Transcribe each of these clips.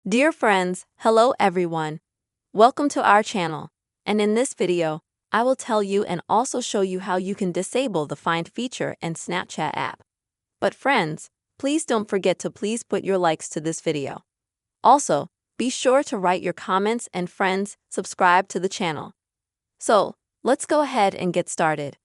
Dear friends, hello everyone. Welcome to our channel. And in this video, I will tell you and also show you how you can disable the Find feature in Snapchat app. But friends, please don't forget to please put your likes to this video. Also, be sure to write your comments and friends, subscribe to the channel. So, let's go ahead and get started.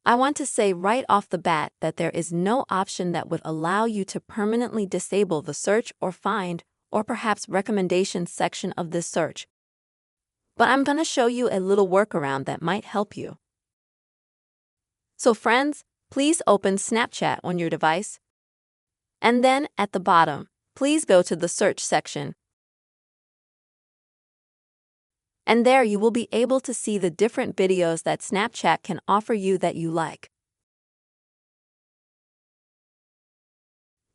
I want to say right off the bat that there is no option that would allow you to permanently disable the search or find or perhaps recommendations section of this search. But I'm going to show you a little workaround that might help you. So friends, please open Snapchat on your device. And then at the bottom, please go to the search section. And there you will be able to see the different videos that Snapchat can offer you that you like.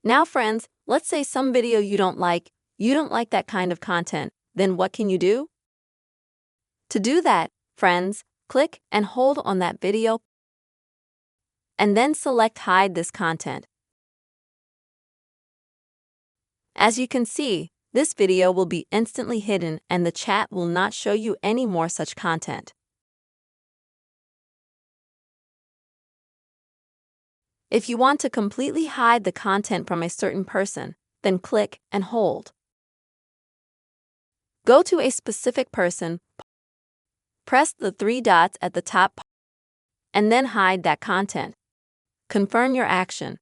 Now friends, let's say some video you don't like that kind of content, then what can you do? To do that, friends, click and hold on that video and then select Hide this content. As you can see, this video will be instantly hidden and the chat will not show you any more such content. If you want to completely hide the content from a certain person, then click and hold. Go to a specific person, press the three dots at the top, and then hide that content. Confirm your action.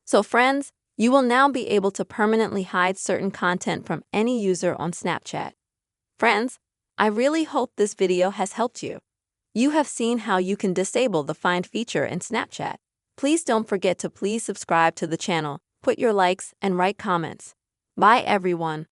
So friends, you will now be able to permanently hide certain content from any user on Snapchat. Friends, I really hope this video has helped you. You have seen how you can disable the Find feature in Snapchat. Please don't forget to please subscribe to the channel, put your likes, and write comments. Bye everyone.